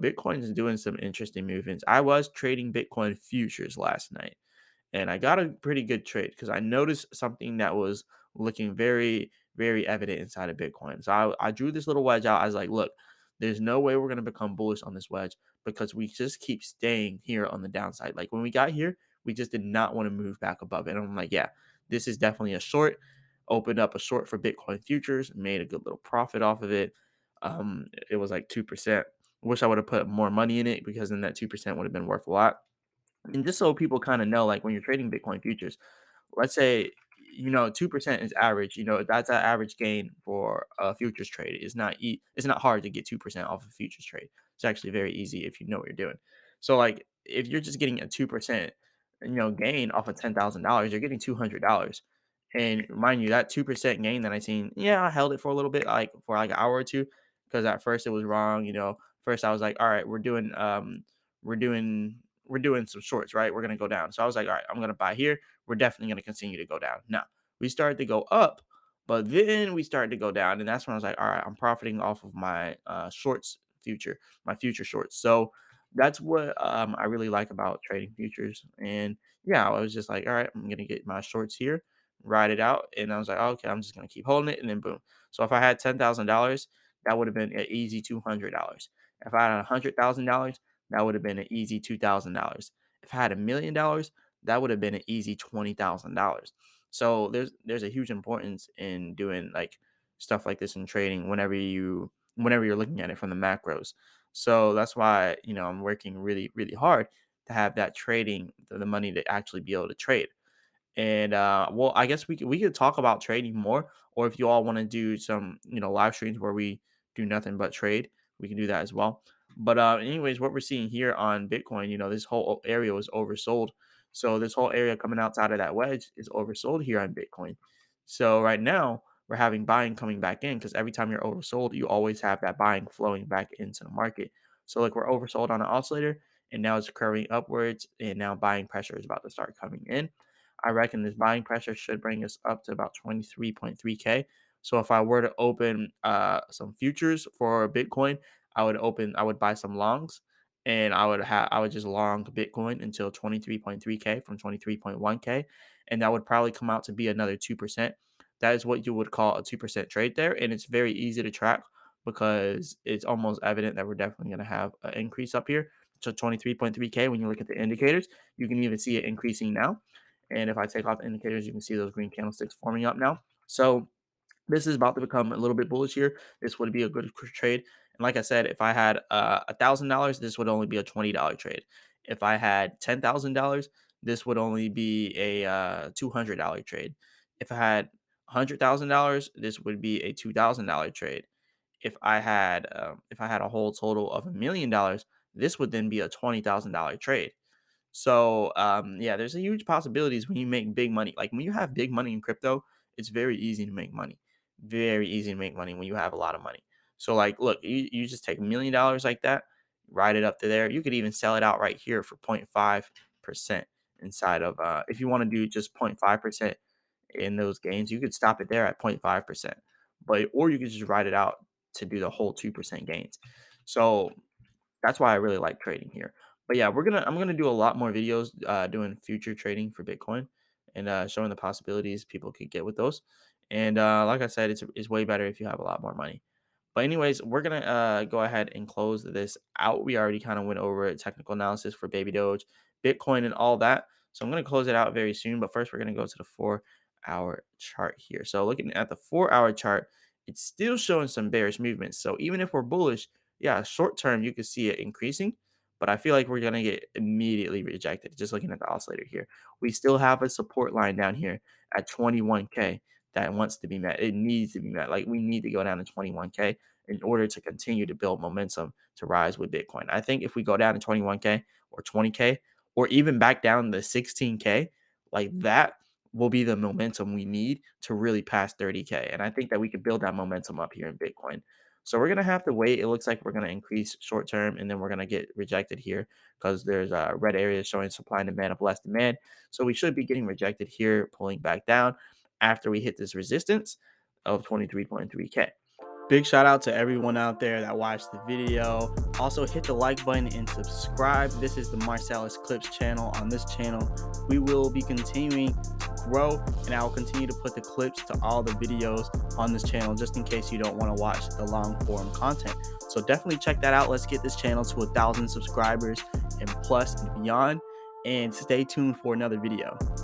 Bitcoin is doing some interesting movements. I was trading Bitcoin futures last night, and I got a pretty good trade because I noticed something that was looking very, very evident inside of Bitcoin. So I drew this little wedge out. I was like, look, there's no way we're going to become bullish on this wedge because we just keep staying here on the downside. Like when we got here, we just did not want to move back above it. And I'm like, yeah, this is definitely a short. Opened up a short for Bitcoin futures, made a good little profit off of it. It was like 2%. Wish I would have put more money in it because then that 2% would have been worth a lot. And just so people kind of know, like when you're trading Bitcoin futures, let's say 2% is average. That's an average gain for a futures trade. It's not hard to get 2% off a futures trade. It's actually very easy if you know what you're doing. So like if you're just getting a 2% gain off of $10,000, you're getting $200. And mind you, that 2% gain that I seen, yeah, I held it for a little bit, like for like an hour or two, because at first it was wrong. First I was like, all right, we're doing we're doing some shorts, right? We're gonna go down. So I was like, all right, I'm gonna buy here. We're definitely gonna continue to go down. Now we started to go up, but then we started to go down, and that's when I was like, all right, I'm profiting off of my shorts future, my future shorts. So that's what I really like about trading futures. And yeah, I was just like, all right, I'm gonna get my shorts here, ride it out, and I was like, oh, okay, I'm just gonna keep holding it, and then boom. So if I had $10,000, that would have been an easy $200. If I had $100,000, that would have been an easy $2,000. If I had $1,000,000, that would have been an easy $20,000. So there's a huge importance in doing like stuff like this in trading whenever you're looking at it from the macros. So that's why I'm working really really hard to have that trading the money to actually be able to trade. And well, I guess we could talk about trading more, or if you all want to do some live streams where we do nothing but trade, we can do that as well. But anyways, what we're seeing here on Bitcoin, this whole area was oversold. So this whole area coming outside of that wedge is oversold here on Bitcoin. So right now we're having buying coming back in because every time you're oversold, you always have that buying flowing back into the market. So like we're oversold on an oscillator, and now it's curving upwards, and now buying pressure is about to start coming in. I reckon this buying pressure should bring us up to about 23.3K. So if I were to open some futures for Bitcoin, I would buy some longs, and I would just long Bitcoin until 23.3K from 23.1K, and that would probably come out to be another 2%. That is what you would call a 2% trade there, and it's very easy to track because it's almost evident that we're definitely going to have an increase up here to 23.3K. When you look at the indicators, you can even see it increasing now. And if I take off the indicators, you can see those green candlesticks forming up now. So this is about to become a little bit bullish here. This would be a good trade. And like I said, if I had $1,000, this would only be a $20 trade. If I had $10,000, this would only be a $200 trade. If I had $100,000, this would be a $2,000 trade. If I had a whole total of $1,000,000, this would then be a $20,000 trade. So, yeah, there's a huge possibilities when you make big money. Like when you have big money in crypto, it's very easy to make money. Very easy to make money when you have a lot of money. So, like, look, you just take $1,000,000 like that, ride it up to there. You could even sell it out right here for 0.5% inside of, if you want to do just 0.5% in those gains, you could stop it there at 0.5%. Or you could just ride it out to do the whole 2% gains. So that's why I really like trading here. But yeah, I'm gonna do a lot more videos doing future trading for Bitcoin and showing the possibilities people could get with those. And like I said, it's way better if you have a lot more money. But anyways, we're gonna go ahead and close this out. We already kind of went over technical analysis for Baby Doge, Bitcoin, and all that. So I'm gonna close it out very soon. But first, we're gonna go to the 4 hour chart here. So looking at the 4 hour chart, it's still showing some bearish movements. So even if we're bullish, yeah, short term you could see it increasing, but I feel like we're gonna get immediately rejected. Just looking at the oscillator here, we still have a support line down here at 21K that wants to be met. It needs to be met. Like we need to go down to 21K in order to continue to build momentum to rise with Bitcoin. I think if we go down to 21K or 20K or even back down to 16K, like that will be the momentum we need to really pass 30K. And I think that we could build that momentum up here in Bitcoin. So we're gonna have to wait. It looks like we're gonna increase short term, and then we're gonna get rejected here because there's red areas showing supply and demand of less demand. So we should be getting rejected here, pulling back down after we hit this resistance of 23.3K. Big shout out to everyone out there that watched the video. Also, hit the like button and subscribe. This is the Marcellus Clips channel. On this channel, we will be continuing to grow, and I will continue to put the clips to all the videos on this channel just in case you don't want to watch the long form content. So definitely check that out. Let's get this channel to 1,000 subscribers and plus and beyond. And stay tuned for another video.